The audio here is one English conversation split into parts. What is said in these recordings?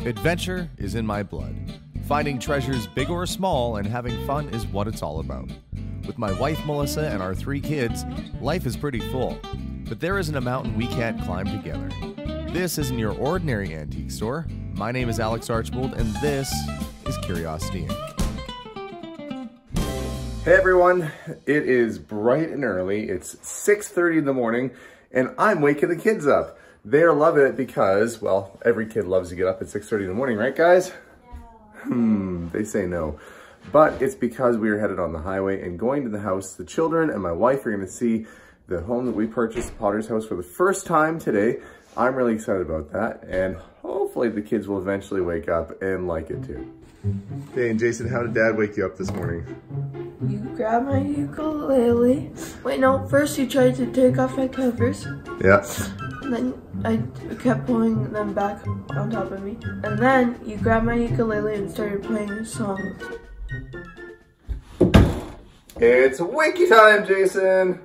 Adventure is in my blood. Finding treasures big or small and having fun is what it's all about. With my wife Melissa and our 3 kids, life is pretty full. But there isn't a mountain we can't climb together. This isn't your ordinary antique store. My name is Alex Archbold and this is Curiosity Inc. Hey everyone, it is bright and early. It's 6:30 in the morning and I'm waking the kids up. They're loving it because, well, every kid loves to get up at 6:30 in the morning, right guys? No. They say no. But it's because we are headed on the highway and going to the house. The children and my wife are gonna see the home that we purchased, Potter's House, for the first time today. I'm really excited about that and hopefully the kids will eventually wake up and like it too. Hey, and Jason, how did Dad wake you up this morning? You grabbed my ukulele. Wait, no, first you tried to take off my covers. Yeah. And then I kept pulling them back on top of me. And then you grabbed my ukulele and started playing a song. It's wakey time, Jason!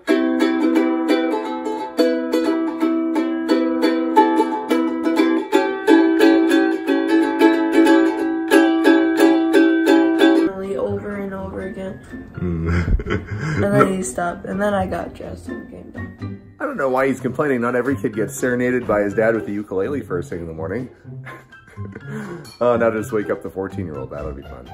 Over and over again. And then he stopped. And then I got dressed and came down. I don't know why he's complaining. Not every kid gets serenaded by his dad with the ukulele first thing in the morning. Oh, now just wake up the 14-year-old. That'll be fun.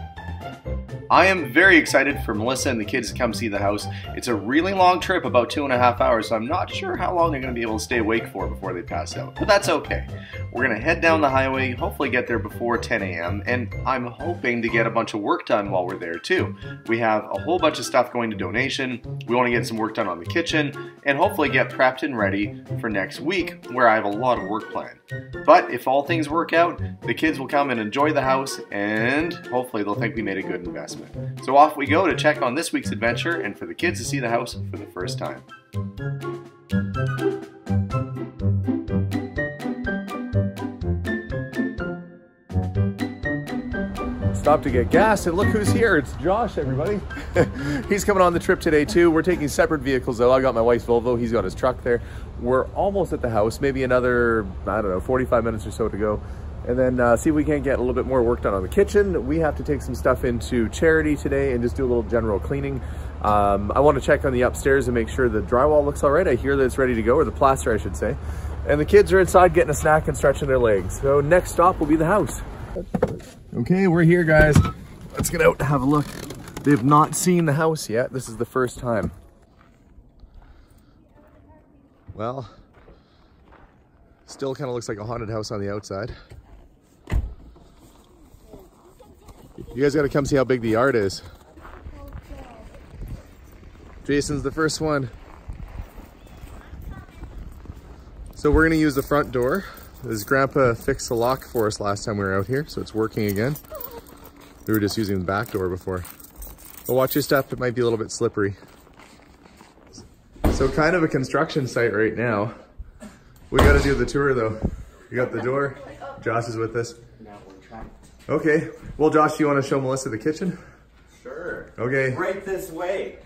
I am very excited for Melissa and the kids to come see the house. It's a really long trip, about 2.5 hours, so I'm not sure how long they're going to be able to stay awake for before they pass out. But that's okay. We're going to head down the highway, hopefully get there before 10 a.m., and I'm hoping to get a bunch of work done while we're there too. We have a whole bunch of stuff going to donation. We want to get some work done on the kitchen, and hopefully get prepped and ready for next week, where I have a lot of work planned. But if all things work out, the kids will come and enjoy the house, and hopefully they'll think we made a good investment. So off we go to check on this week's adventure and for the kids to see the house for the first time. Stop to get gas and look who's here. It's Josh, everybody. He's coming on the trip today too. We're taking separate vehicles though. I got my wife's Volvo, he's got his truck there. We're almost at the house, maybe another, I don't know, 45 minutes or so to go. And then see if we can't get a little bit more work done on the kitchen. We have to take some stuff into charity today and just do a little general cleaning. I want to check on the upstairs and make sure the drywall looks all right. I hear that it's ready to go, or the plaster I should say. And the kids are inside getting a snack and stretching their legs. So next stop will be the house. Okay, we're here guys. Let's get out and have a look. They've not seen the house yet. This is the first time. Well, still kind of looks like a haunted house on the outside. You guys got to come see how big the yard is. Jason's the first one. So we're gonna use the front door. His grandpa fixed the lock for us last time we were out here, so it's working again. We were just using the back door before. But watch your step, it might be a little bit slippery. So kind of a construction site right now. We gotta do the tour though. We got the door. Josh is with us. Okay, well Josh, do you want to show Melissa the kitchen? Sure. Okay. Right this way.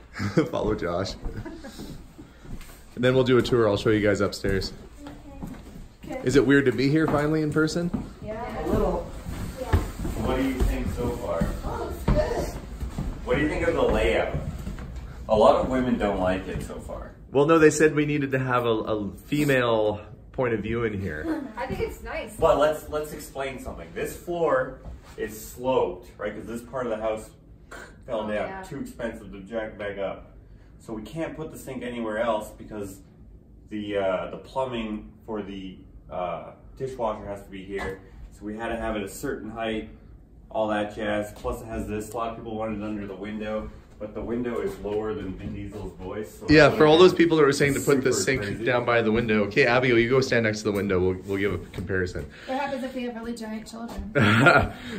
Follow Josh. And then we'll do a tour. I'll show you guys upstairs. Okay. Is it weird to be here finally in person? Yeah, a little. Yeah. What do you think so far? Oh, it's good. What do you think of the layout? A lot of women don't like it so far. Well, no, they said we needed to have a female point of view in here. I think it's nice. But let's explain something. This floor is sloped, right? Because this part of the house fell down. Yeah. Too expensive to jack back up. So we can't put the sink anywhere else because the plumbing for the dishwasher has to be here. So we had to have it a certain height, all that jazz. Plus it has this. A lot of people wanted it under the window. But the window is lower than Vin Diesel's voice. So yeah, for all those people that were saying to put the sink crazy down by the window. Okay, Abigail, you go stand next to the window. We'll give a comparison. What happens if we have really giant children?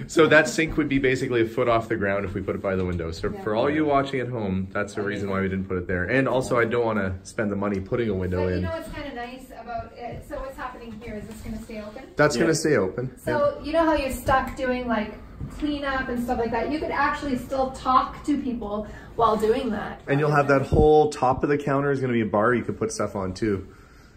So that sink would be basically a foot off the ground if we put it by the window. So for all you watching at home, that's the reason why we didn't put it there. And also, I don't want to spend the money putting a window So in. you know what's kind of nice about it? So what's happening here? Is this going to stay open? That's going to stay open. So you know how you're stuck doing like cleanup and stuff like that? You could actually still talk to people while doing that. And you'll have that whole top of the counter is going to be a bar you could put stuff on too.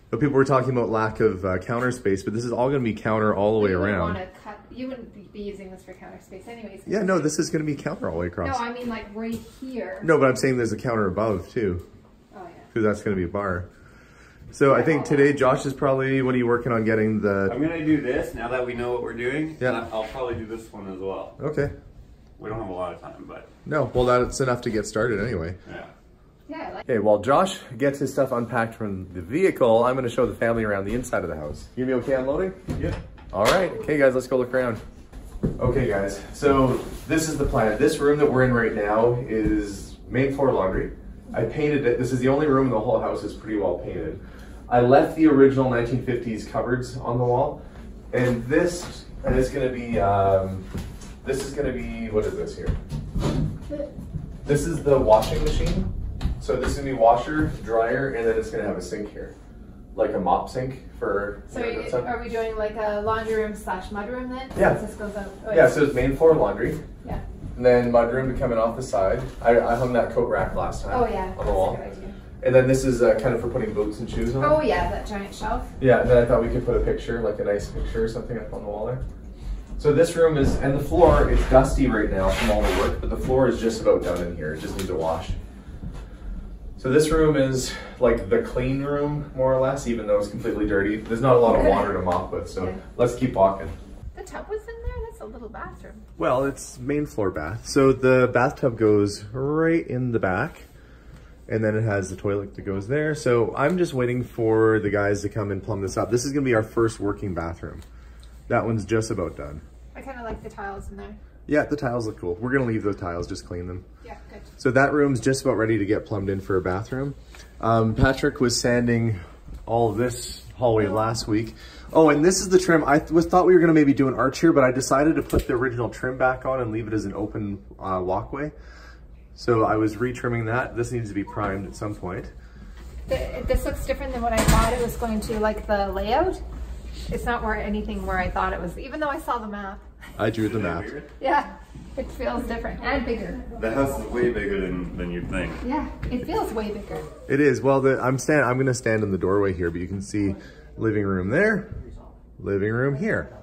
But people were talking about lack of counter space, but this is all going to be counter all the way around. you wouldn't be using this for counter space anyways. Yeah, no, this is going to be counter all the way across. No, I mean like right here. No, but I'm saying there's a counter above too. Oh yeah. Because that's going to be a bar. So I think today Josh is probably, what are you working on getting the... I'm gonna do this now that we know what we're doing. Yeah. And I'll probably do this one as well. Okay. We don't have a lot of time, but No, well that's enough to get started anyway. yeah. Yeah, I like Okay, while Josh gets his stuff unpacked from the vehicle, I'm going to show the family around the inside of the house. You gonna be okay unloading? Yeah. All right, okay guys, let's go look around. Okay guys, so this is the plan. This room that we're in right now is main floor laundry. I painted it. This is the only room in the whole house that's pretty well painted. I left the original 1950s cupboards on the wall, and this is going to be, what is this here? This is the washing machine. So this is going to be washer, dryer, and then it's going to have a sink here. Like a mop sink for... So are we doing like a laundry room / mudroom then? Yeah. This goes out. Oh, Yeah, so it's main floor laundry. Yeah. And then mudroom to come in off the side. I hung that coat rack last time Oh yeah. on That's the wall. a good idea. And then this is kind of for putting boots and shoes on. Oh yeah, that giant shelf. Yeah, and then I thought we could put a picture, like a nice picture or something up on the wall there. So this room is, and the floor, it's dusty right now from all the work, but the floor is just about done in here. It just needs a wash. So this room is like the clean room, more or less, even though it's completely dirty. There's not a lot of water to mop with, so let's keep walking. The tub was in there? That's a little bathroom. Well, it's main floor bath. So the bathtub goes right in the back, and then it has the toilet that goes there. So I'm just waiting for the guys to come and plumb this up. This is gonna be our first working bathroom. That one's just about done. I kind of like the tiles in there. Yeah, the tiles look cool. We're gonna leave those tiles, just clean them. Yeah, good. So that room's just about ready to get plumbed in for a bathroom. Patrick was sanding all of this hallway last week. Oh, and this is the trim. I thought we were gonna maybe do an arch here, but I decided to put the original trim back on and leave it as an open walkway. So I was re-trimming that. This needs to be primed at some point. This looks different than what I thought it was going to, like the layout. It's not anything where I thought it was, even though I saw the map. I drew the map. Yeah, it feels different and bigger. The house is way bigger than you'd think. Yeah, it feels way bigger. It is. Well, I'm gonna stand in the doorway here, but you can see living room there, living room here,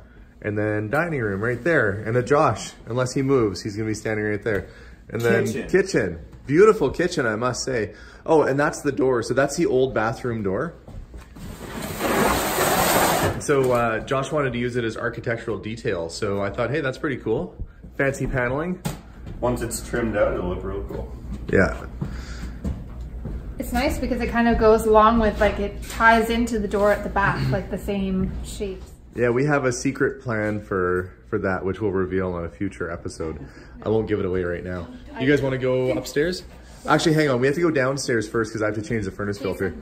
and then dining room right there. And a Josh, unless he moves, he's gonna be standing right there. And then kitchen. Beautiful kitchen, I must say. Oh, and that's the door. So that's the old bathroom door. So Josh wanted to use it as architectural detail. So I thought, hey, that's pretty cool. Fancy paneling. Once it's trimmed out, it'll look real cool. Yeah. It's nice because it kind of goes along with, like, it ties into the door at the back, like the same shapes. Yeah, we have a secret plan for that, which we'll reveal on a future episode. I won't give it away right now. You guys want to go upstairs? Actually, hang on. We have to go downstairs first because I have to change the furnace filter.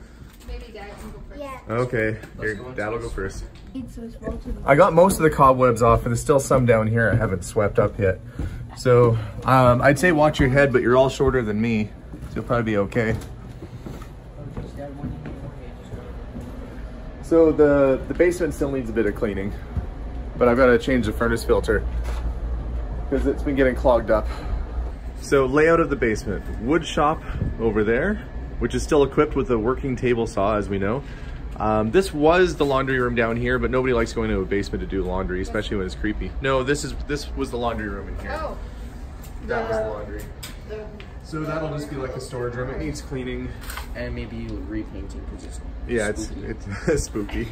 Maybe Dad can go first. Yeah. Okay, your dad will go first. It's so small to the I got most of the cobwebs off, and there's still some down here I haven't swept up yet. So I'd say watch your head, but you're all shorter than me, so you'll probably be okay. So the basement still needs a bit of cleaning, but I've got to change the furnace filter because it's been getting clogged up. So layout of the basement, wood shop over there, which is still equipped with a working table saw, as we know. This was the laundry room down here, but nobody likes going to a basement to do laundry, especially when it's creepy. No, this was the laundry room in here. Oh. That was the laundry. So that'll just be like a storage room. It needs cleaning. And maybe repainting because it's It's spooky.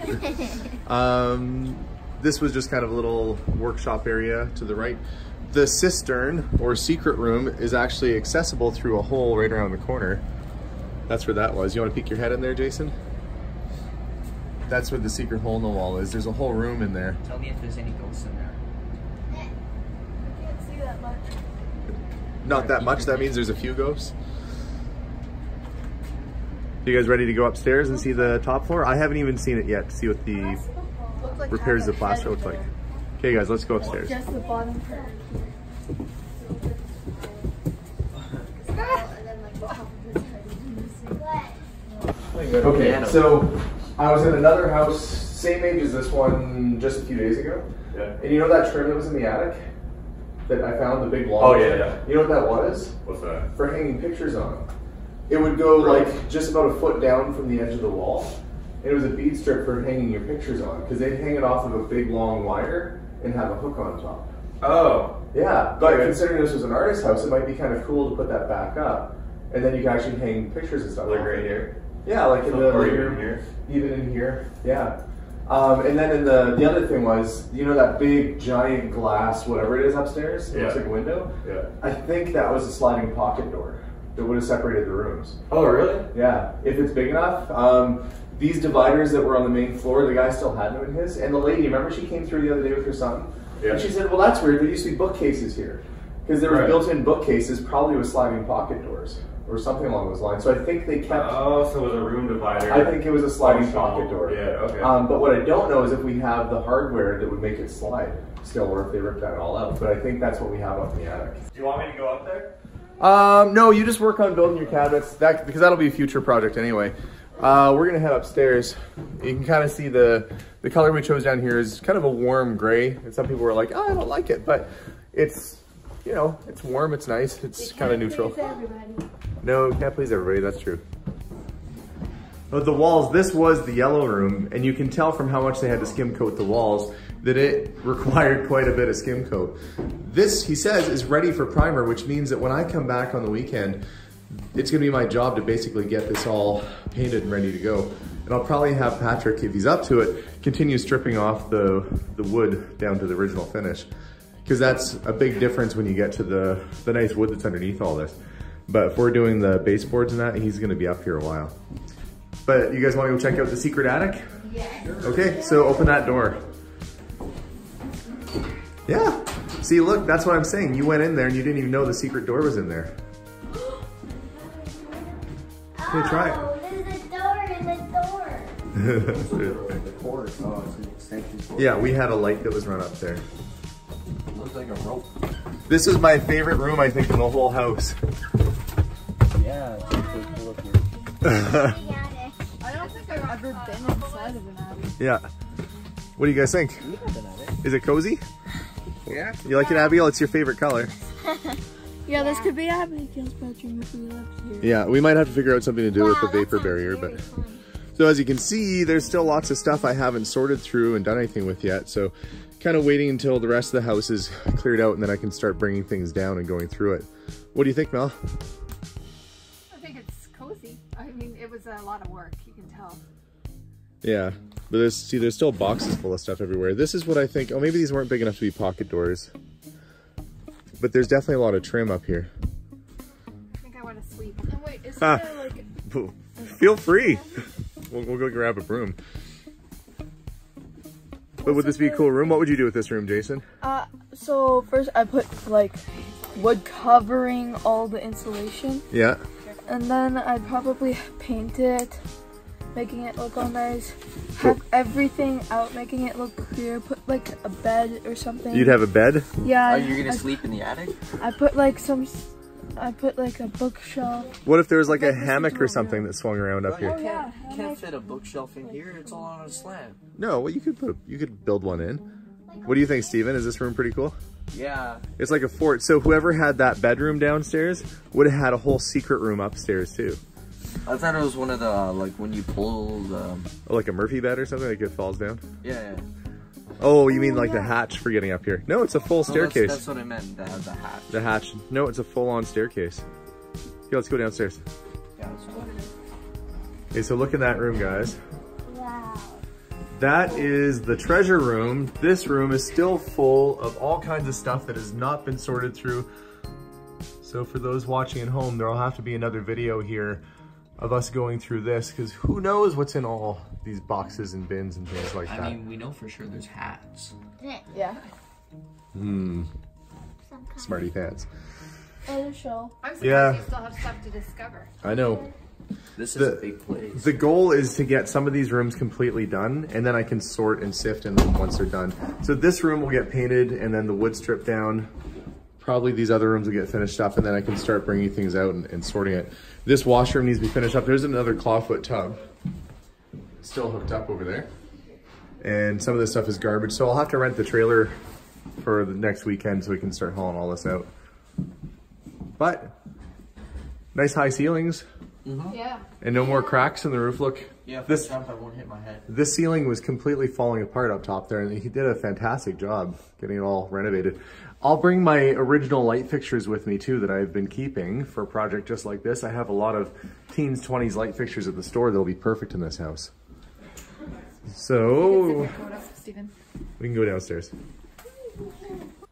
This was just kind of a little workshop area to the right. The cistern or secret room is actually accessible through a hole right around the corner. That's where that was. You want to peek your head in there, Jason? That's where the secret hole in the wall is. There's a whole room in there. Tell me if there's any ghosts in there. I can't see that much. Not that much. That means there's a few ghosts. You guys ready to go upstairs and see the top floor? I haven't even seen it yet to see what the Like repairs of the plaster looks like. Okay guys, let's go upstairs. Just the bottom part. Okay, so I was in another house, same age as this one, just a few days ago. Yeah. And you know that trim that was in the attic? That I found, the big long Oh, yeah, trim? yeah. You know what that was? What's that? For hanging pictures on. It would go like just about a foot down from the edge of the wall. And it was a bead strip for hanging your pictures on, because they'd hang it off of a big long wire, and have a hook on top. Oh. Yeah, but considering this was an artist house, it might be kind of cool to put that back up. And then you can actually hang pictures and stuff. Like right here? Yeah, like in the Or living even room. here? Even in here, yeah. And then in the other thing was, you know that big giant glass, whatever it is upstairs? It looks like a window? Yeah. I think that was a sliding pocket door that would have separated the rooms. Oh, really? Yeah, if it's big enough. These dividers that were on the main floor, the guy still had them in his. And the lady, remember she came through the other day with her son? Yeah. And she said, well, that's weird. There used to be bookcases here. Because there were Right. built-in bookcases, probably with sliding pocket doors or something along those lines. So I think they kept... Oh, so it was a room divider. I think it was a sliding Functional. pocket door. Yeah, okay. But what I don't know is if we have the hardware that would make it slide still, or if they ripped that all out. But I think that's what we have up in the attic. Do you want me to go up there? No, you just work on building your cabinets, because that'll be a future project anyway. We're gonna head upstairs. You can kind of see the color we chose down here is kind of a warm gray, and some people were like, oh, I don't like it, but it's, you know, it's warm, it's nice, it's kind of neutral. No, can't please everybody, that's true. But the walls, this was the yellow room, and you can tell from how much they had to skim coat the walls that it required quite a bit of skim coat. This, he says, is ready for primer, which means that when I come back on the weekend, it's gonna be my job to basically get this all painted and ready to go. And I'll probably have Patrick, if he's up to it, continue stripping off the wood down to the original finish. Because that's a big difference when you get to the nice wood that's underneath all this. But if we're doing the baseboards and that, he's gonna be up here a while. But you guys wanna go check out the secret attic? Yeah. Okay, so open that door. Yeah, see, look, that's what I'm saying. You went in there and you didn't even know the secret door was in there. Okay, try it. Oh, there's a door in the door. The cord. Oh, it's an extension cord. Yeah, we had a light that was run up there. Looks like a rope. This is my favorite room, I think, in the whole house. Yeah, it's actually cool up here. I don't think I've ever been inside of an attic. Yeah. What do you guys think? We have been at it. Is it cozy? Yeah. You like it, Abigail? It's your favorite color. Yeah, this could be Abigail's bedroom if we lived here. Yeah, we might have to figure out something to do with the vapor barrier, but... So as you can see, there's still lots of stuff I haven't sorted through and done anything with yet, so kind of waiting until the rest of the house is cleared out and then I can start bringing things down and going through it. What do you think, Mel? I think it's cozy. I mean, it was a lot of work, you can tell. Yeah, but there's still boxes full of stuff everywhere. This is what I think, oh, maybe these weren't big enough to be pocket doors. But there's definitely a lot of trim up here. I think I want to sleep. And wait, is Ah. there like... Feel free. We'll go grab a broom. But would this be a cool room? What would you do with this room, Jason? So first I put like wood covering all the insulation. Yeah. And then I'd probably paint it, making it look all nice. Have everything out, making it look clear. Put like a bed or something. You'd have a bed? Yeah. Are you gonna sleep in the attic? I put like I put like a bookshelf. What if there was like a Like this hammock or room, something that swung around up Oh here? yeah. You can't fit a bookshelf in here. It's all on a slant. No, well, you could build one in. What do you think, Steven? Is this room pretty cool? Yeah. It's like a fort. So whoever had that bedroom downstairs would have had a whole secret room upstairs too. I thought it was one of the, like, when you pull the... Oh, like a Murphy bed or something, like it falls down? Yeah, yeah. Oh, you mean like the hatch for getting up here? No, it's a full No, staircase. That's what I meant, the hatch. The hatch. No, it's a full-on staircase. Okay, let's go downstairs. Yeah, that's cool. Okay, so look in that room, guys. Wow. That is the treasure room. This room is still full of all kinds of stuff that has not been sorted through. So for those watching at home, there'll have to be another video here of us going through this, because who knows what's in all these boxes and bins and things like that. I mean, we know for sure there's hats. Yeah. Smarty pants. And a show. I'm surprised Yeah. you still have stuff to discover. I know. This is a big place. The goal is to get some of these rooms completely done, and then I can sort and sift in them once they're done. So this room will get painted and then the wood stripped down. Probably these other rooms will get finished up, and then I can start bringing things out and sorting it. This washroom needs to be finished up. There's another clawfoot tub. It's still hooked up over there. And some of this stuff is garbage, so I'll have to rent the trailer for the next weekend so we can start hauling all this out. But nice high ceilings Yeah. and no more cracks in the roof. Look, Yeah, if This- I jump, I won't hit my head. This ceiling was completely falling apart up top there, and he did a fantastic job getting it all renovated. I'll bring my original light fixtures with me too that I've been keeping for a project just like this. I have a lot of teens, 20s light fixtures at the store that'll be perfect in this house. So Stephen. we can go downstairs.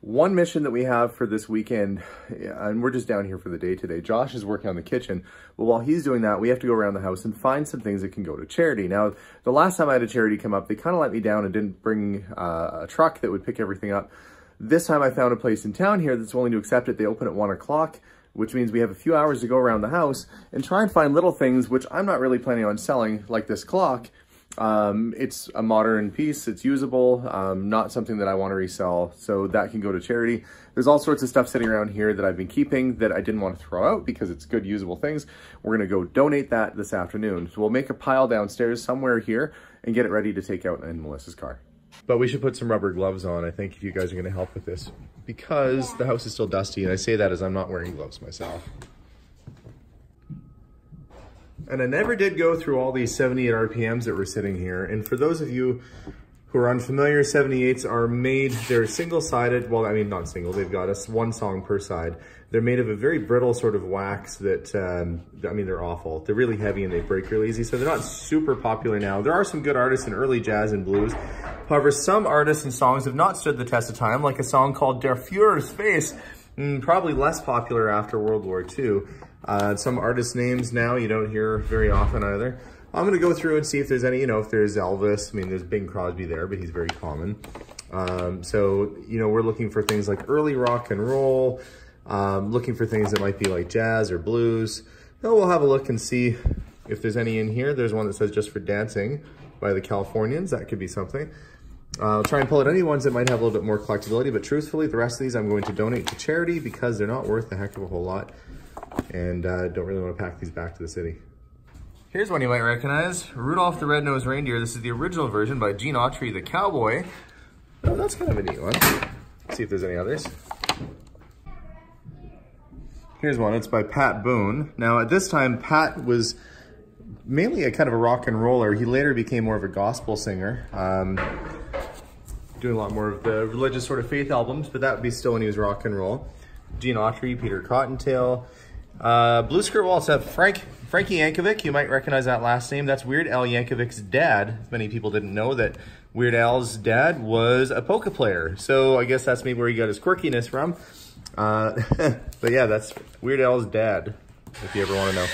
One mission that we have for this weekend, and we're just down here for the day today. Josh is working on the kitchen, but while he's doing that, we have to go around the house and find some things that can go to charity. Now, the last time I had a charity come up, they kind of let me down and didn't bring a truck that would pick everything up. This time I found a place in town here that's willing to accept it. They open at 1 o'clock, which means we have a few hours to go around the house and try and find little things, which I'm not really planning on selling, like this clock. It's a modern piece, it's usable, not something that I want to resell, so that can go to charity. There's all sorts of stuff sitting around here that I've been keeping that I didn't want to throw out because it's good, usable things. We're going to go donate that this afternoon. So we'll make a pile downstairs somewhere here and get it ready to take out in Melissa's car. But we should put some rubber gloves on, I think, if you guys are going to help with this, because the house is still dusty, and I say that as I'm not wearing gloves myself. And I never did go through all these 78 RPMs that were sitting here. And for those of you who are unfamiliar, 78s are made, they're single-sided, well, I mean, not single, they've got us one song per side. They're made of a very brittle sort of wax that, I mean, they're awful. They're really heavy and they break really easy, so they're not super popular now. There are some good artists in early jazz and blues. However, some artists and songs have not stood the test of time, like a song called Der Führer's Face, probably less popular after World War II. Some artist names now you don't hear very often either. I'm gonna go through and see if there's any, you know, if there's Elvis. I mean, there's Bing Crosby there, but he's very common. So, you know, we're looking for things like early rock and roll, looking for things that might be like jazz or blues. Then we'll have a look and see if there's any in here. There's one that says Just for Dancing by the Californians. That could be something. I'll try and pull out any ones that might have a little bit more collectability, but truthfully, the rest of these I'm going to donate to charity because they're not worth a heck of a whole lot. And don't really want to pack these back to the city. Here's one you might recognize, Rudolph the Red-Nosed Reindeer. This is the original version by Gene Autry, the cowboy. Oh, that's kind of a neat one. Let's see if there's any others. Here's one, it's by Pat Boone. Now at this time, Pat was mainly a kind of a rock and roller. He later became more of a gospel singer, doing a lot more of the religious sort of faith albums, but that would be still when he was rock and roll. Gene Autry, Peter Cottontail, Blue Skirt Waltz, Frankie Yankovic, you might recognize that last name. That's Weird Al Yankovic's dad. Many people didn't know that Weird Al's dad was a polka player. So I guess that's maybe where he got his quirkiness from. But yeah, that's Weird Al's dad, if you ever want to know.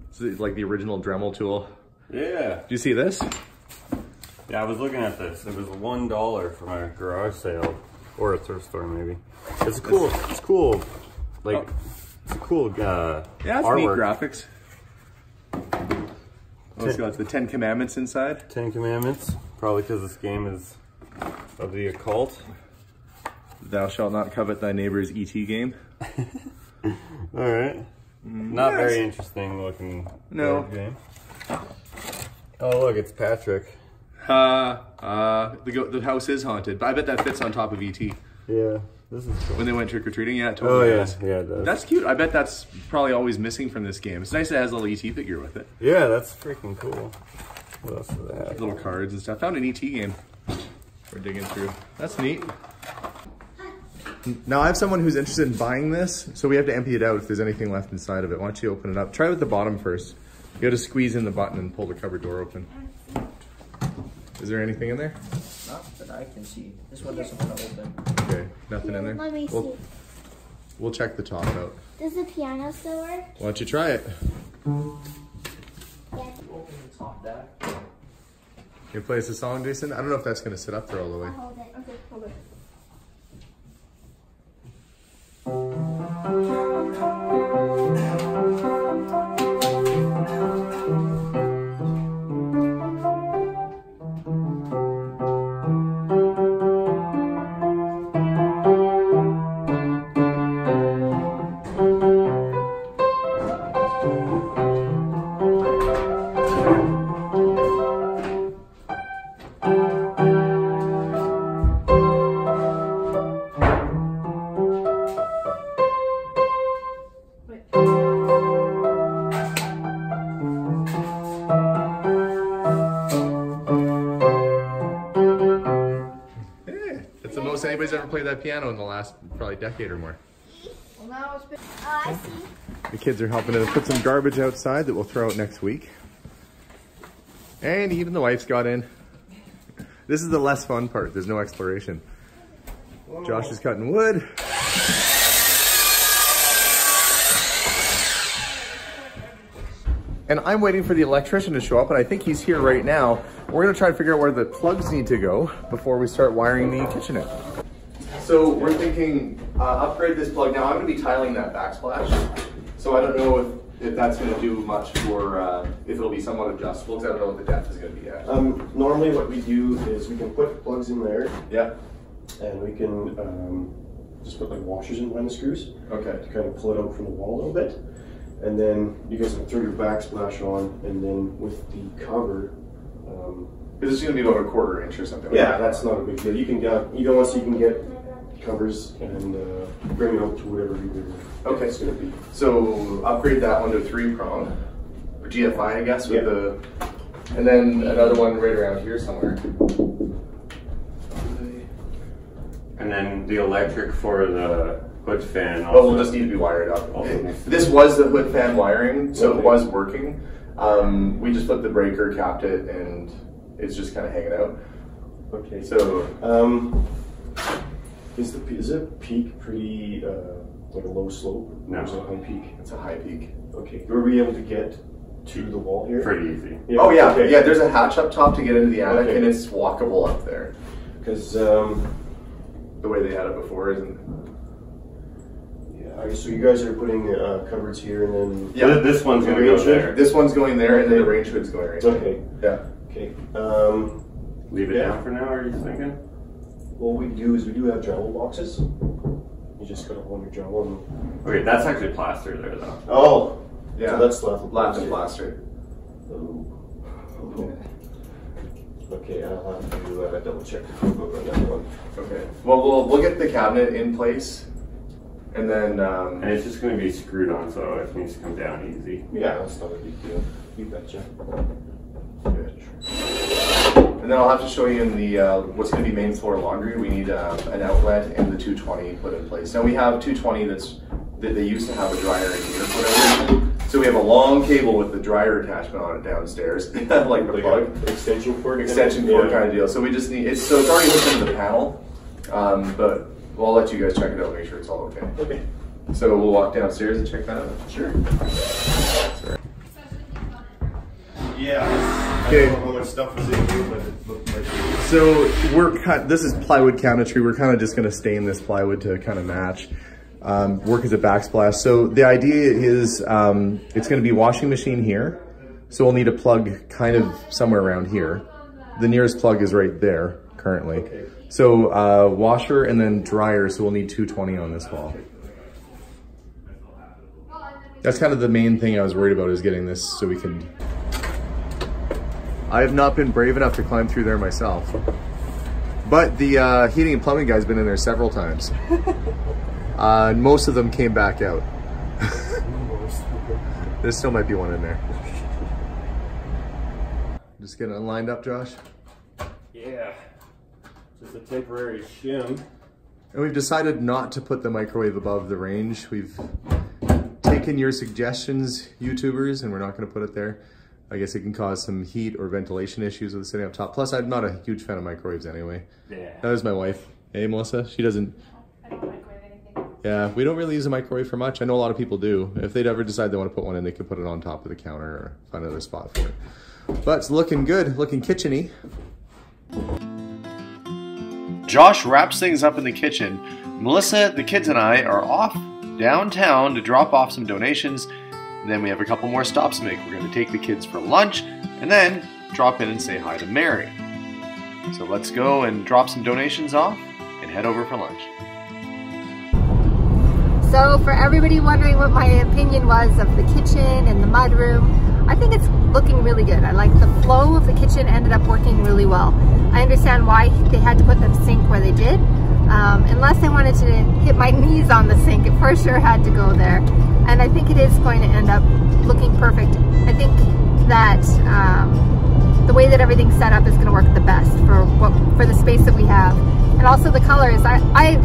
This is like the original Dremel tool. Yeah. Do you see this? Yeah, I was looking at this. It was $1 from a garage sale or a thrift store maybe. It's cool. It's cool. Like it's a cool yeah, it's artwork. neat graphics. Oh, it's got the 10 Commandments inside. 10 Commandments. Probably because this game is of the occult. Thou shalt not covet thy neighbor's ET game. All right. Not very interesting looking game. Oh look, it's Patrick. The house is haunted, but I bet that fits on top of ET. Yeah, this is cool. When they went trick-or-treating, yeah, it totally does. Yeah, it does. That's cute. I bet that's probably always missing from this game. It's nice that it has a little ET figure with it. Yeah, that's freaking cool. What else do they have? Little cards and stuff. Found an ET game. We're digging through. That's neat. Now I have someone who's interested in buying this, so we have to empty it out if there's anything left inside of it. Why don't you open it up? Try with the bottom first. You got to squeeze in the button and pull the cupboard door open. Is there anything in there? Not that I can see. This one doesn't want to open. Okay, nothing in there. Let me see. We'll check the top out. Does the piano still work? Why don't you try it? Yeah. Open the top, Dad. Can you play us a song, Jason? I don't know if that's going to sit up there all the way. I'll hold it. Okay, hold it. It's the most anybody's ever played that piano in the last probably decade or more. Well, now it's been. Oh, I see. The kids are helping us put some garbage outside that we'll throw out next week. And even the wife's got in. This is the less fun part. There's no exploration. Josh is cutting wood. And I'm waiting for the electrician to show up, and I think he's here right now. We're gonna try to figure out where the plugs need to go before we start wiring the kitchen in. So we're thinking upgrade this plug. Now I'm gonna be tiling that backsplash. So I don't know if that's gonna do much for, if it'll be somewhat adjustable, because I don't know what the depth is gonna be at. Normally what we do is we can put plugs in there. Yeah. And we can just put like washers in behind the screws. Okay. To kind of pull it out from the wall a little bit. And then you guys can throw your backsplash on, and then with the cover. This is gonna be about a 1/4 inch or something. Yeah, that's not a big deal. You can get, once you can get covers and bring it up to whatever Okay. it's gonna be. So upgrade that one to 3-prong, or GFI, I guess, with Yeah. the, and then another one right around here somewhere. And then the electric for the hood fan. Oh, we'll just need to be wired up. This was the hood fan wiring, so Okay. it was working. We just flipped the breaker, capped it, and it's just kind of hanging out. Okay. So, is it peak pretty like a low slope? No. Or is it a high peak? it's a high peak. Okay. Were we able to get to the wall here? Pretty easy. Yeah. Oh yeah, Okay. yeah, there's a hatch up top to get into the attic, Okay. and it's walkable up there. Because The way they had it before isn't. yeah. So you guys are putting cupboards here, and then Yeah. This one's gonna go Range hood? there. This one's going there, and then the range hood's going right there. Okay. Yeah. Okay. Leave it Yeah. down for now, are you thinking? What we do is we do have drywall boxes. You just gotta hold your drywall. And... Okay, that's actually plaster there though. Oh. Yeah. So that's left. Left and plastered. Oh. Okay, I'll have to double check the code book on that one. Okay. Well, we'll get the cabinet in place, and then. And it's just going to be screwed on, so it needs to come down easy. Yeah, that's not a big deal. You betcha. And then I'll have to show you in the what's going to be main floor laundry. We need an outlet and the 220 put in place. Now we have 220 that they used to have a dryer in here for whatever reason. So we have a long cable with the dryer attachment on it downstairs, like the plug. Extension cord? Extension cord kind of deal. So we just need, it's already hooked into the panel, but I'll let you guys check it out, make sure it's all okay. Okay. So we'll walk downstairs and check that out. Sure. Yeah. Okay. I don't know how much stuff is in here, but it looked like it. So this is plywood cabinetry. We're kind of just going to stain this plywood to kind of match. Work as a backsplash. So the idea is it's going to be washing machine here. So we'll need a plug kind of somewhere around here. The nearest plug is right there currently. Okay. So washer and then dryer. So we'll need 220 on this wall. That's kind of the main thing I was worried about, is getting this so we can... I have not been brave enough to climb through there myself. But the heating and plumbing guy's been in there several times. And most of them came back out. There still might be one in there. Just getting it lined up, Josh. Yeah. Just a temporary shim. And we've decided not to put the microwave above the range. We've taken your suggestions, YouTubers, and we're not going to put it there. I guess it can cause some heat or ventilation issues with it sitting up top. Plus, I'm not a huge fan of microwaves anyway. Yeah. That is my wife. Hey, Melissa. She doesn't... I don't microwave anything. Yeah, we don't really use a microwave for much. I know a lot of people do. If they'd ever decide they want to put one in, they could put it on top of the counter or find another spot for it. But it's looking good, looking kitchen-y. Josh wraps things up in the kitchen. Melissa, the kids, and I are off downtown to drop off some donations. And then we have a couple more stops to make. We're going to take the kids for lunch and then drop in and say hi to Mary. So let's go and drop some donations off and head over for lunch. So for everybody wondering what my opinion was of the kitchen and the mudroom, I think it's looking really good. I like the flow of the kitchen, ended up working really well. I understand why they had to put the sink where they did. Unless I wanted to hit my knees on the sink, it for sure had to go there. And I think it is going to end up looking perfect. I think that the way that everything's set up is going to work the best for the space that we have. And also the colors.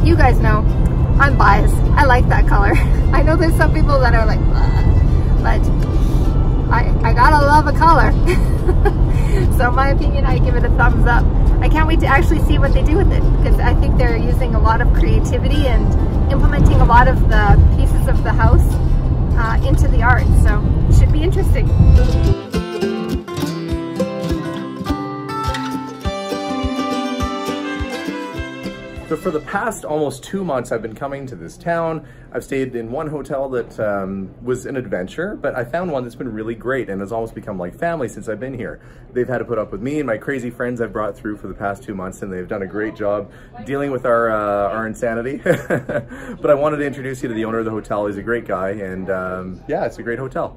You guys know, I'm biased. I like that color. I know there's some people that are like, but I gotta love a color. So in my opinion, I give it a thumbs up. I can't wait to actually see what they do with it, because I think they're using a lot of creativity and implementing a lot of the pieces of the house into the art. So it should be interesting. So for the past almost 2 months, I've been coming to this town. I've stayed in one hotel that was an adventure, but I found one that's been really great and has almost become like family since I've been here. They've had to put up with me and my crazy friends I've brought through for the past 2 months, and they've done a great job dealing with our insanity. But I wanted to introduce you to the owner of the hotel. He's a great guy, and yeah, it's a great hotel.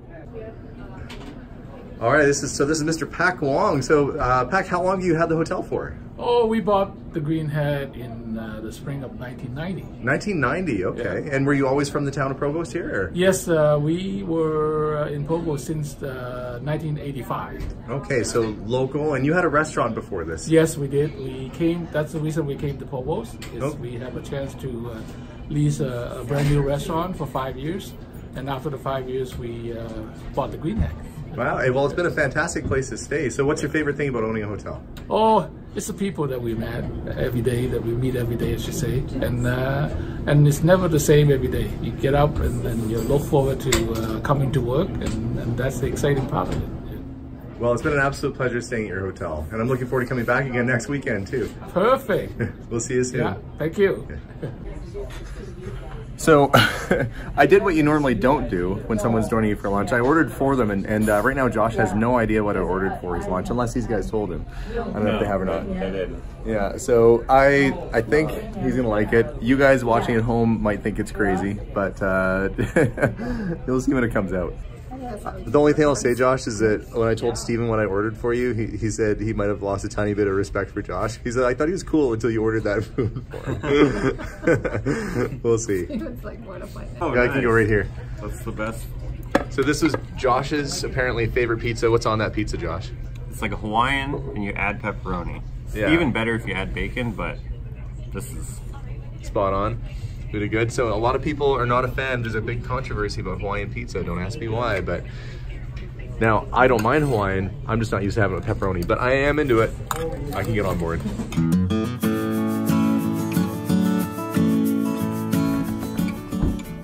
All right, this is Mr. Pak Wong. So Pak, how long have you had the hotel for? Oh, we bought the Green Head in the spring of 1990. 1990, okay. Yeah. And were you always from the town of Provost here? Or? Yes, we were in Provost since 1985. Okay, so local, and you had a restaurant before this? Yes, we did. We came, that's the reason we came to Provost, is we have a chance to lease a brand new restaurant for 5 years. And after the 5 years, we bought the Green Head. Wow, well, it's been a fantastic place to stay. So what's your favorite thing about owning a hotel? Oh, it's the people that we met every day, that we meet every day, I should say. And it's never the same every day. You get up and you look forward to coming to work, and that's the exciting part of it. Well, it's been an absolute pleasure staying at your hotel. And I'm looking forward to coming back again next weekend, too. Perfect. We'll see you soon. Yeah, thank you. Okay. So I did what you normally don't do when someone's joining you for lunch. I ordered for them, and right now Josh has no idea what I ordered for his lunch, unless these guys told him. I don't know if they have or not. I did. Yeah, so I think he's gonna like it. You guys watching at home might think it's crazy, but you'll see when it comes out. The only thing I'll say, Josh, is that when I told Steven what I ordered for you, he said he might have lost a tiny bit of respect for Josh. He said, I thought he was cool until you ordered that food for him. We'll see. Steven's like mortified. Oh, I can go right here. That's the best. So this was Josh's apparently favorite pizza. What's on that pizza, Josh? It's like a Hawaiian, and you add pepperoni. Yeah. Even better if you add bacon, but this is spot on. Really good. So a lot of people are not a fan. There's a big controversy about Hawaiian pizza. Don't ask me why, but now I don't mind Hawaiian. I'm just not used to having it with pepperoni, but I am into it. I can get on board.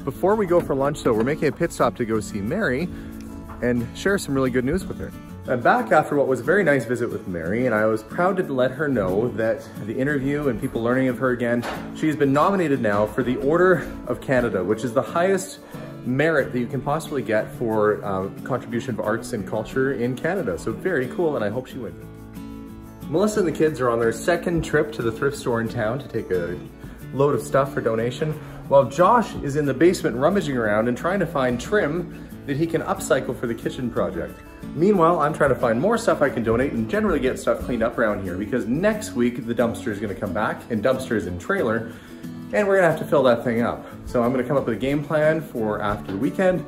Before we go for lunch, though, we're making a pit stop to go see Mary and share some really good news with her. I'm back after what was a very nice visit with Mary, and I was proud to let her know that the interview and people learning of her again, she's been nominated now for the Order of Canada, which is the highest merit that you can possibly get for contribution of arts and culture in Canada. So very cool, and I hope she wins. Melissa and the kids are on their second trip to the thrift store in town to take a load of stuff for donation, while Josh is in the basement rummaging around and trying to find trim that he can upcycle for the kitchen project. Meanwhile, I'm trying to find more stuff I can donate and generally get stuff cleaned up around here, because next week the dumpster is going to come back, and dumpster is in trailer, and we're going to have to fill that thing up. So I'm going to come up with a game plan for after the weekend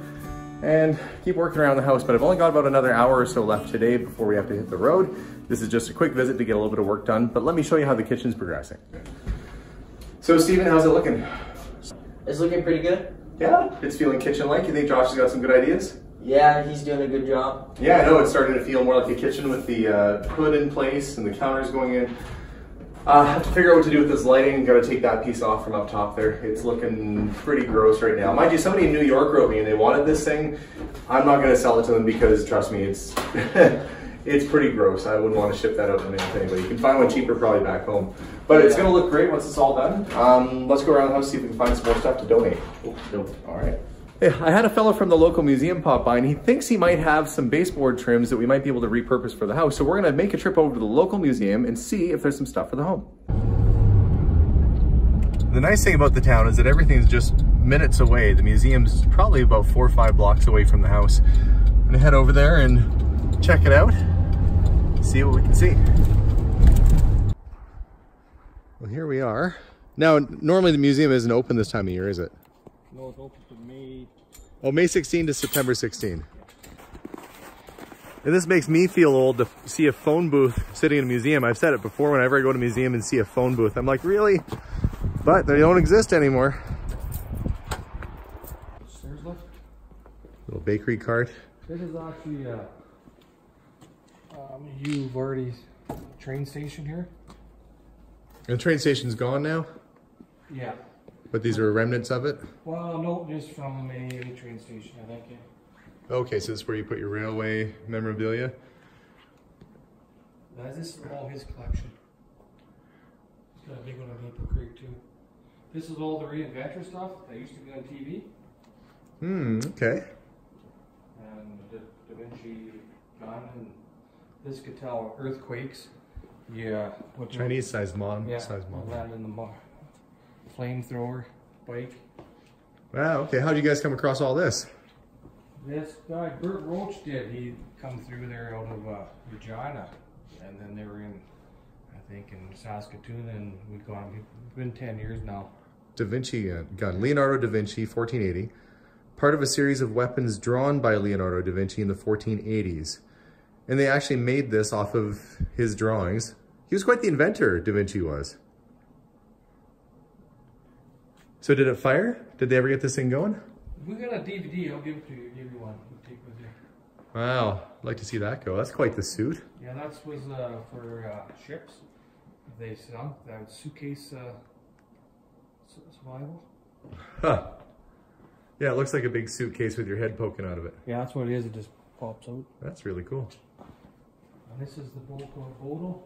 and keep working around the house, but I've only got about another hour or so left today before we have to hit the road. This is just a quick visit to get a little bit of work done, but let me show you how the kitchen's progressing. So Steven, how's it looking? It's looking pretty good. Yeah, it's feeling kitchen-like. You think Josh has got some good ideas? Yeah, he's doing a good job. Yeah, I know, it's starting to feel more like a kitchen with the hood in place and the counters going in. I have to figure out what to do with this lighting. Got to take that piece off from up top there. It's looking pretty gross right now. Mind you, somebody in New York wrote me and they wanted this thing. I'm not going to sell it to them because, trust me, it's it's pretty gross. I wouldn't want to ship that out to anybody. You can find one cheaper probably back home. But it's going to look great once it's all done. Let's go around the house, see if we can find some more stuff to donate. All right. Yeah, I had a fellow from the local museum pop by, and he thinks he might have some baseboard trims that we might be able to repurpose for the house. So we're going to make a trip over to the local museum and see if there's some stuff for the home. The nice thing about the town is that everything's just minutes away. The museum's probably about 4 or 5 blocks away from the house. I'm going to head over there and check it out, see what we can see. Well, here we are. Now, normally the museum isn't open this time of year, is it? No, it's open to May. Oh, May 16 to September 16. And this makes me feel old to see a phone booth sitting in a museum. I've said it before, whenever I go to a museum and see a phone booth, I'm like, really? But they don't exist anymore. Little bakery cart. This is actually you've already train station here. And the train station's gone now? Yeah. But these are remnants of it? Well, no, just from a train station, I think. Yeah. Okay, so this is where you put your railway memorabilia? This is all his collection. He's got a big one on Maple Creek too. This is all the reinventor stuff that used to be on TV. Okay. And the Da Vinci gun, and this could tell earthquakes. Yeah. Chinese size model. Yeah. Land in the flamethrower bike. Wow, okay. How'd you guys come across all this? This guy, Bert Roach, did. He come through there out of Regina, and then they were in, I think, in Saskatoon, and we've been 10 years now. Da Vinci gun, Leonardo da Vinci, 1480. Part of a series of weapons drawn by Leonardo da Vinci in the 1480s. And they actually made this off of his drawings. He was quite the inventor, Da Vinci was. So did it fire? Did they ever get this thing going? We got a DVD. I'll give it to you. Give you one. We'll take it with you. Wow, I'd like to see that go. That's quite the suit. Yeah, that was for ships. They sunk that suitcase survival. Huh. Yeah, it looks like a big suitcase with your head poking out of it. Yeah, that's what it is. It just pops out. That's really cool. And this is the Bodle.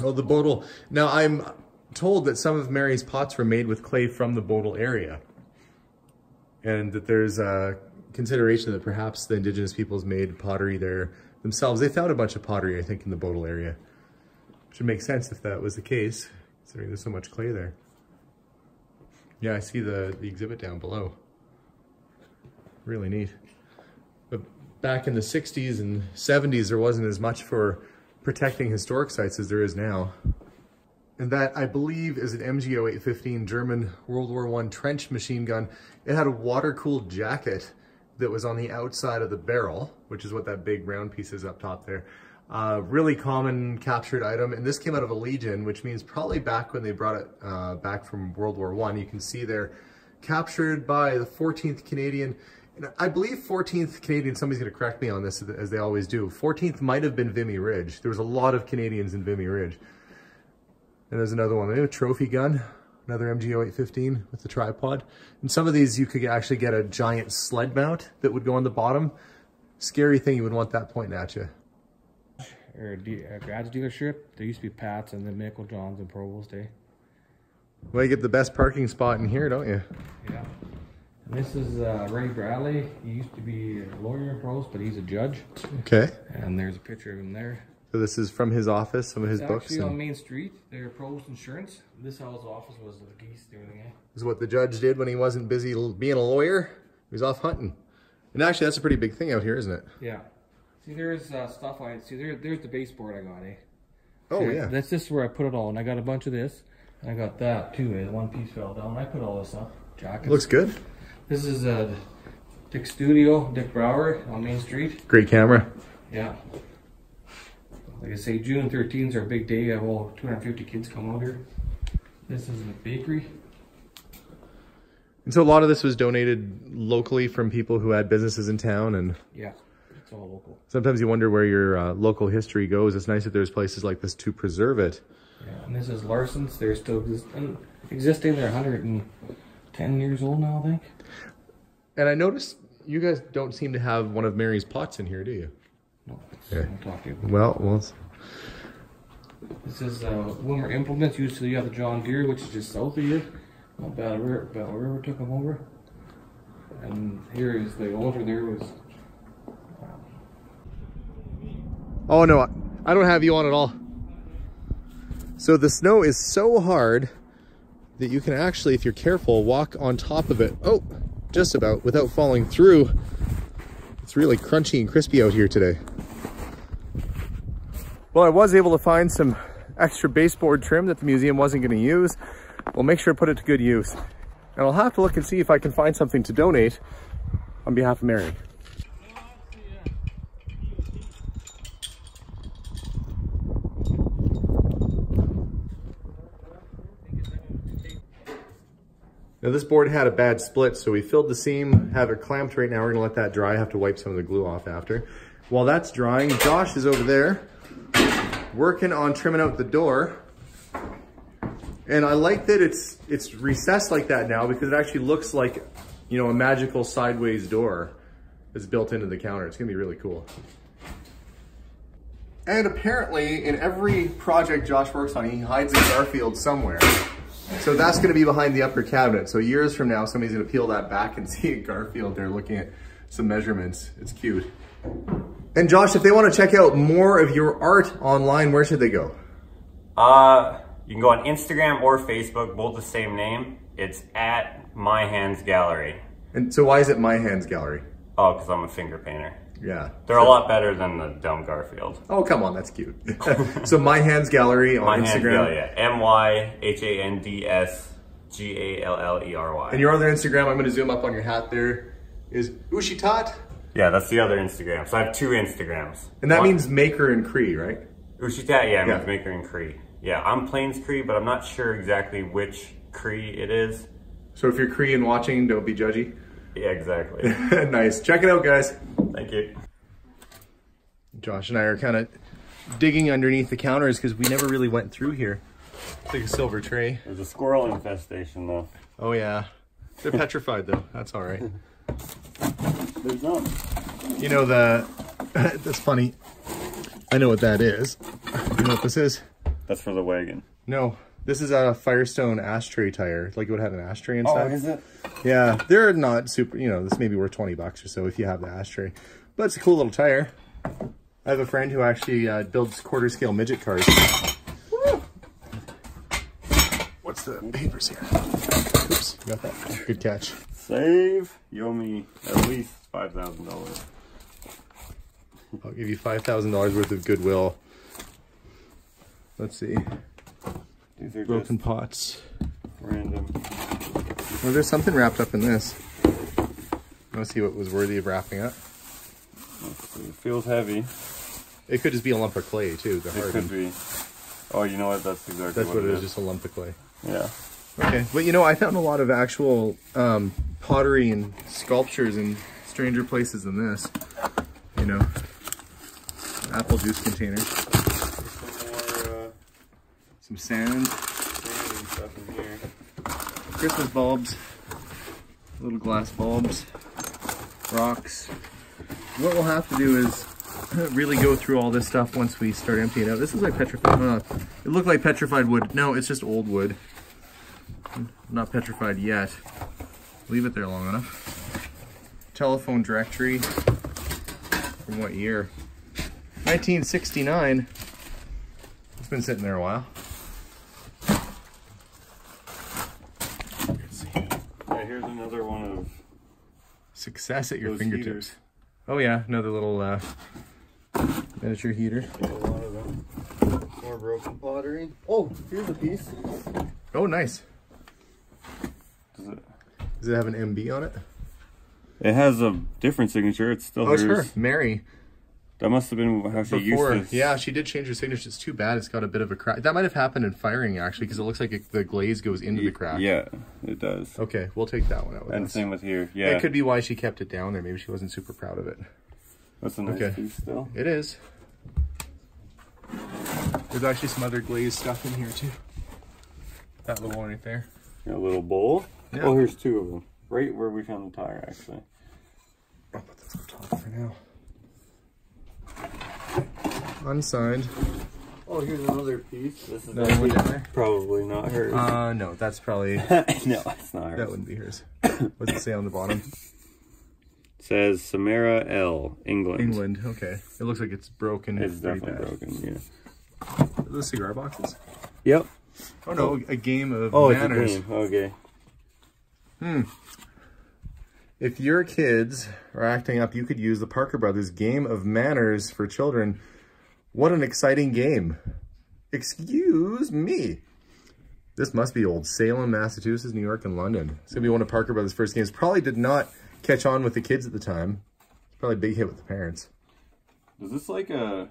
Oh, the Bodle. Now, I'm told that some of Mary's pots were made with clay from the Bodle area. And that there's a consideration that perhaps the indigenous peoples made pottery there themselves. They found a bunch of pottery, I think, in the Bodle area. Which would make sense if that was the case, considering there's so much clay there. Yeah, I see the exhibit down below. Really neat. But back in the 60s and 70s, there wasn't as much for protecting historic sites as there is now. And that, I believe, is an MGO 815 German World War I trench machine gun. It had a water-cooled jacket that was on the outside of the barrel, which is what that big round piece is up top there. Really common captured item, and this came out of a Legion, which means probably back when they brought it back from World War I. You can see there, captured by the 14th Canadian. And I believe 14th Canadian, somebody's going to correct me on this, as they always do. 14th might have been Vimy Ridge. There was a lot of Canadians in Vimy Ridge. And there's another one, a trophy gun, another MGO 815 with the tripod. And some of these you could actually get a giant sled mount that would go on the bottom. Scary thing, you would want that pointing at you. Or a garage dealership, there used to be Pat's and then Michael John's and Provost, eh? Well, you get the best parking spot in here, don't you? Yeah. And this is Ray Bradley. He used to be a lawyer in Provost, but he's a judge. Okay. And there's a picture of him there. So this is from his office, some of his books. Actually on Main Street, they're Provost Insurance. This his office was the geese and everything, eh? This is what the judge did when he wasn't busy being a lawyer. He was off hunting. And actually, that's a pretty big thing out here, isn't it? Yeah. See, there's stuff I see. There's the baseboard I got, eh? Oh, see, yeah. That's just where I put it all. And I got a bunch of this. And I got that, too, eh? One piece fell down. I put all this up. Jackets. Looks good. This is Dick Studio, Dick Brower on Main Street. Great camera. Yeah. Like I say, June 13th is our big day. I have all 250 kids come out here. This is the bakery. And so a lot of this was donated locally from people who had businesses in town, and yeah, it's all local. Sometimes you wonder where your local history goes. It's nice that there's places like this to preserve it. Yeah, and this is Larson's. They're still existing. They're 110 years old now, I think. And I noticed you guys don't seem to have one of Mary's pots in here, do you? No. Okay. I'll talk to you about Well. This is Wilmer Implements. Usually you have the John Deere, which is just south of here. Battle River took them over. And here is the older there was. Oh no, I don't have you on at all. So the snow is so hard that you can actually, if you're careful, walk on top of it. Oh, just about, without falling through. It's really crunchy and crispy out here today. Well, I was able to find some extra baseboard trim that the museum wasn't going to use. We'll make sure to put it to good use. And I'll have to look and see if I can find something to donate on behalf of Mary. Now this board had a bad split, so we filled the seam, have it clamped right now. We're gonna let that dry, have to wipe some of the glue off after. While that's drying, Josh is over there working on trimming out the door. And I like that it's recessed like that now because it actually looks like, you know, a magical sideways door that's built into the counter. It's gonna be really cool. And apparently in every project Josh works on, he hides a Garfield somewhere. So that's gonna be behind the upper cabinet. So years from now, somebody's gonna peel that back and see a Garfield there looking at some measurements. It's cute. And Josh, if they wanna check out more of your art online, where should they go? You can go on Instagram or Facebook, both the same name. It's at My Hands Gallery. And so why is it My Hands Gallery? Oh, because I'm a finger painter. Yeah. They're a lot better than the dumb Garfield. Oh, come on, that's cute. So My Hands Gallery on Instagram. Hands Gallery, yeah. MyHandsGallery. And your other Instagram, I'm gonna zoom up on your hat there, is Ushitat? Yeah, that's the other Instagram. So I have 2 Instagrams. And that means maker in Cree, right? Ushitat, yeah, means maker in Cree. Yeah, I'm Plains Cree, but I'm not sure exactly which Cree it is. So if you're Cree and watching, don't be judgy. Yeah, exactly. Nice. Check it out, guys. Thank you. Josh and I are kind of digging underneath the counters because we never really went through here. It's like a silver tray. There's a squirrel infestation, though. Oh, yeah. They're petrified, though. That's all right. There's not. You know, that's funny. I know what that is. You know what this is? That's for the wagon. No. This is a Firestone ashtray tire. Like it would have an ashtray inside. Oh, is it? Yeah, they're not super, you know, this may be worth 20 bucks or so if you have the ashtray. But it's a cool little tire. I have a friend who actually builds quarter scale midget cars. Woo! What's the papers here? Oops, got that. Good catch. Save. You owe me at least $5,000. I'll give you $5,000 worth of goodwill. Let's see. These are broken pots. Random. Well, there's something wrapped up in this. Let's see what was worthy of wrapping up. It feels heavy. It could just be a lump of clay too. It could be. Oh, you know what? That's exactly what it is. Just a lump of clay. Yeah. Okay, but you know, I found a lot of actual pottery and sculptures in stranger places than this. You know, apple juice container. Some sand and stuff in here. Christmas bulbs, little glass bulbs, rocks. What we'll have to do is really go through all this stuff once we start emptying it out. This is like petrified, it looked like petrified wood. No, it's just old wood. Not petrified yet. Leave it there long enough. Telephone directory. From what year? 1969. It's been sitting there a while. Yeah, here's another one of success at your fingertips. Heaters. Oh yeah, another little miniature heater. A lot of them. More broken pottery. Oh, here's a piece. Oh, nice. Does it have an MB on it? It has a different signature. It's still hers. Oh, it's her. Mary. That must have been how she used this. Yeah, she did change her signature. It's too bad it's got a bit of a crack. That might have happened in firing, actually, because it looks like the glaze goes into the crack. Yeah, it does. Okay, we'll take that one out with us. And same with here, yeah. It could be why she kept it down there. Maybe she wasn't super proud of it. That's a nice piece still. It is. There's actually some other glazed stuff in here, too. That little one right there. A little bowl? Yeah. Oh, here's 2 of them. Right where we found the tire, actually. I'll put this on top for now. Unsigned. Oh, here's another piece. This is probably not hers. No, that's probably... no, it's not hers. That wouldn't be hers. What's it say on the bottom? It says Samara L, England. England, okay. It looks like it's broken. It's definitely broken, yeah. Are those cigar boxes? Yep. Oh no, a game of It's manners. a game. Okay. If your kids are acting up, you could use the Parker Brothers Game of Manners for children. What an exciting game. Excuse me. This must be old. Salem, Massachusetts, New York, and London. It's going to be one of Parker Brothers' first games. Probably did not catch on with the kids at the time. It's probably a big hit with the parents. Is this like a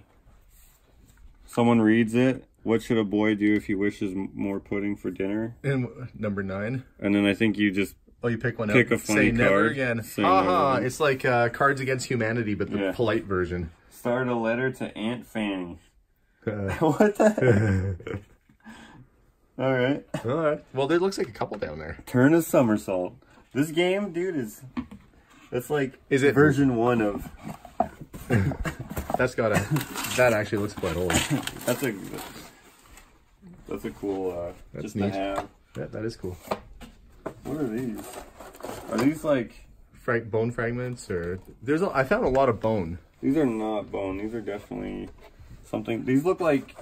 Someone reads it. What should a boy do if he wishes more pudding for dinner? And number 9. And then I think you just you pick one pick out. a funny Say never card. again. Say never again. It's like Cards Against Humanity, but the polite version. Start a letter to Aunt Fanny. What the heck? All right. Well, there looks like a couple down there. Turn a somersault. This game, dude, that's like is it version 1 of. That actually looks quite old. That's a cool. That's just neat. to have. Yeah, that is cool. What are these? Are these like bone fragments or? I found a lot of bone. These are not bone. These are definitely something. These look like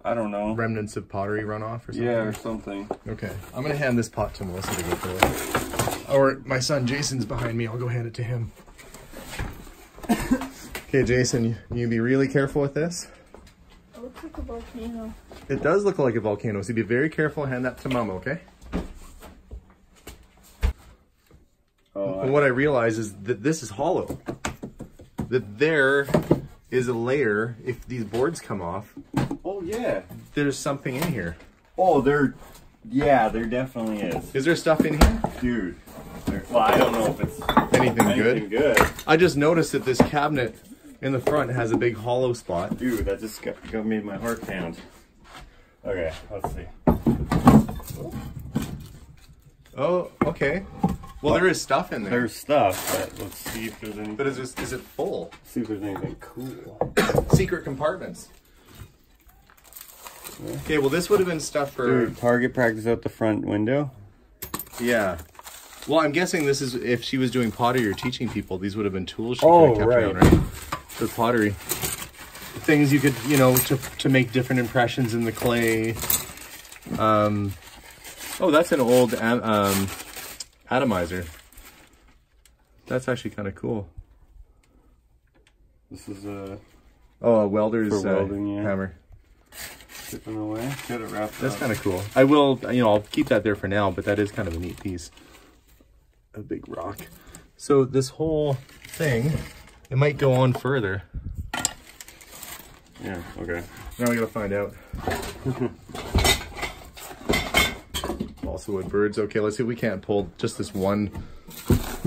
I don't know. Remnants of pottery runoff or something? Yeah, or something. Okay. I'm going to hand this pot to Melissa to go through it. Or my son Jason's behind me. I'll go hand it to him. Okay, Jason, you be really careful with this. It looks like a volcano. It does look like a volcano, so be very careful. Hand that to Mama, okay? And what I realize is that this is hollow. That there is a layer, if these boards come off. Oh, yeah. There's something in here. Oh, there definitely is. Is there stuff in here? Dude. Well, I don't know if it's anything good. I just noticed that this cabinet in the front has a big hollow spot. Dude, that just made my heart pound. Okay, let's see. Oh, okay. Well, there is stuff in there. There's stuff, but let's see if there's anything. But is it full? Let's see if there's anything cool. Secret compartments. Okay, well, this would have been stuff for... Dude, target practice out the front window? Yeah. Well, I'm guessing this is, if she was doing pottery or teaching people, these would have been tools she could have kept around, right? For pottery. Things you could, to make different impressions in the clay. Oh, that's an old atomizer. That's actually kind of cool. This is a... Oh, a welder's welding, hammer. Tipping away. Get it wrapped That's up. kind of cool. I will, I'll keep that there for now, but that is kind of a neat piece. A big rock. So this whole thing, it might go on further. Yeah, okay. Now we gotta find out. Also wood birds. Okay, let's see if we can't pull just this one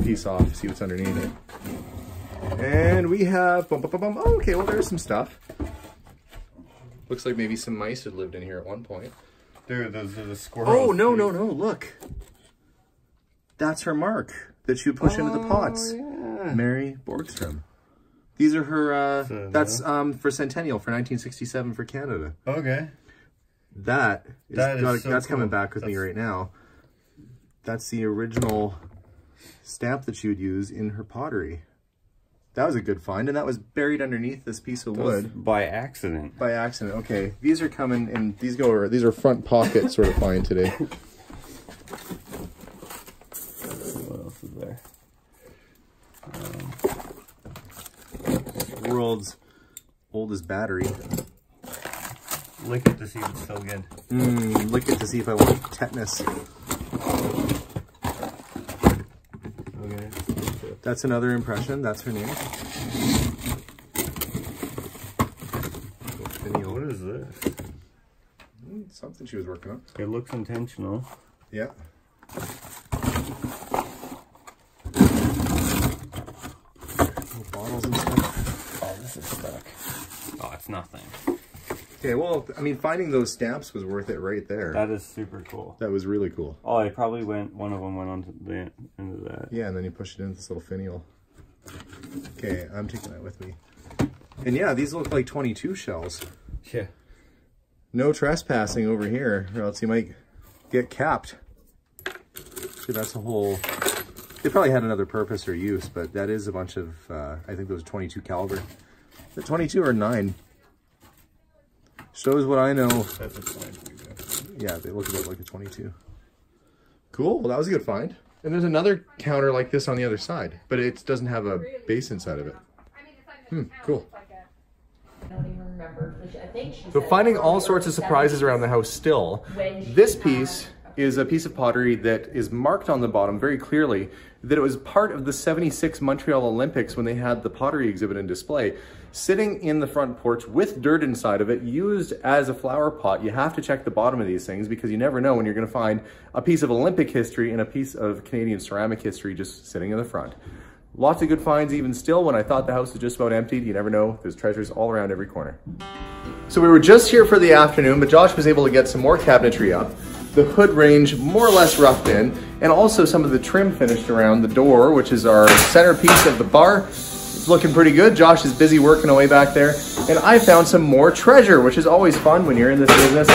piece off, see what's underneath it. And we have, oh, okay, well there's some stuff. Looks like maybe some mice had lived in here at one point. Dude, those are the squirrels. Oh, no, look. That's her mark that she would push into the pots. Yeah. Mary Borgstrom. These are her, that's for Centennial for 1967 for Canada. Okay. That's cool. coming back with me right now. That's the original stamp that she would use in her pottery. That was a good find, and that was buried underneath this piece of wood. By accident. By accident, okay. These are coming, and these are front pocket sort of find today. What else is there? World's oldest battery. Lick it to see if it's still good. Lick it to see if I want tetanus. Okay. That's another impression. That's her name. What is this? Something she was working on. It looks intentional. Yeah. Bottles and stuff. Oh, this is stuck. Oh, it's nothing. Okay, well, I mean, finding those stamps was worth it right there. That is super cool. That was really cool. Oh, they probably one of them went onto the end of that. Yeah, and then you push it into this little finial. Okay, I'm taking that with me. And yeah, these look like 22 shells. Yeah. No trespassing over here, or else you might get capped. See, that's a whole... They probably had another purpose or use, but that is a bunch of, I think those 22 caliber. The 22 or 9. Shows what I know. That's a 22. Yeah, they look a bit like a 22. Cool, well that was a good find. And there's another counter like this on the other side, but it doesn't have a base inside of it. Cool. So finding all sorts of surprises around the house still. This piece is a piece of pottery that is marked on the bottom very clearly that it was part of the '76 Montreal Olympics when they had the pottery exhibit and display. sitting in the front porch with dirt inside of it, used as a flower pot. You have to check the bottom of these things because you never know when you're gonna find a piece of Olympic history and a piece of Canadian ceramic history just sitting in the front. Lots of good finds even still. When I thought the house was just about emptied, you never know, there's treasures all around every corner. So we were just here for the afternoon, but Josh was able to get some more cabinetry up. The hood range more or less roughed in, and also some of the trim finished around the door, which is our centerpiece of the bar. It's looking pretty good. Josh is busy working away back there, and I found some more treasure, which is always fun when you're in this business.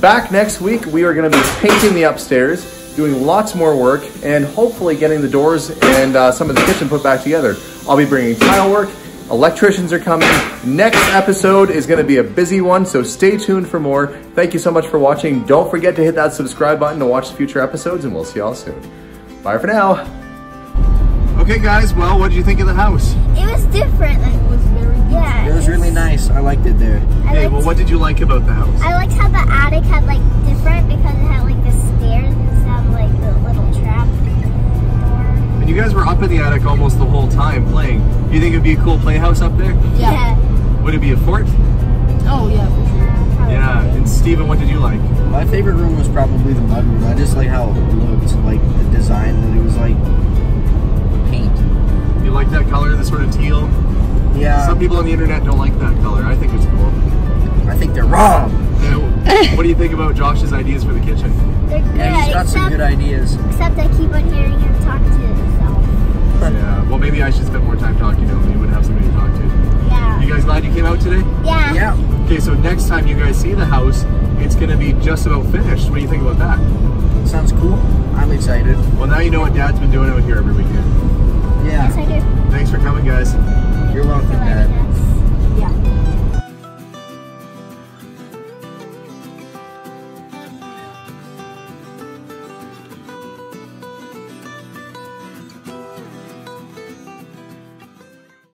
Back next week, we are gonna be painting the upstairs, doing lots more work, and hopefully getting the doors and some of the kitchen put back together. I'll be bringing tile work, electricians are coming. Next episode is gonna be a busy one, so stay tuned for more. Thank you so much for watching. Don't forget to hit that subscribe button to watch future episodes, and we'll see y'all soon. Bye for now. Okay guys, well, what did you think of the house? It was different. It was very It was really nice. I liked it there. Okay, well, what did you like about the house? I liked how the attic had like different because it had like the stairs instead of like the little trap door. And you guys were up in the attic almost the whole time playing. Do you think it'd be a cool playhouse up there? Yeah. Would it be a fort? Oh yeah, for sure. Yeah. And Steven, what did you like? My favorite room was probably the mud room. I just like how it looked, like the design, that it was like paint. You like that color, the sort of teal? Yeah. Some people on the internet don't like that color. I think it's cool. I think they're wrong. What do you think about Josh's ideas for the kitchen? They're good. Yeah, he's got some good ideas. Except I keep on hearing him talk to himself. Yeah, well, maybe I should spend more time talking to him. He would have somebody to talk to. Yeah. You guys glad you came out today? Yeah. Yeah. Okay, so next time you guys see the house, it's going to be just about finished. What do you think about that? Sounds cool. I'm excited. Well, now you know what Dad's been doing out here every weekend. Yeah. Yes, I do. Thanks for coming, guys. You're welcome, For Dad. letting us. Yeah.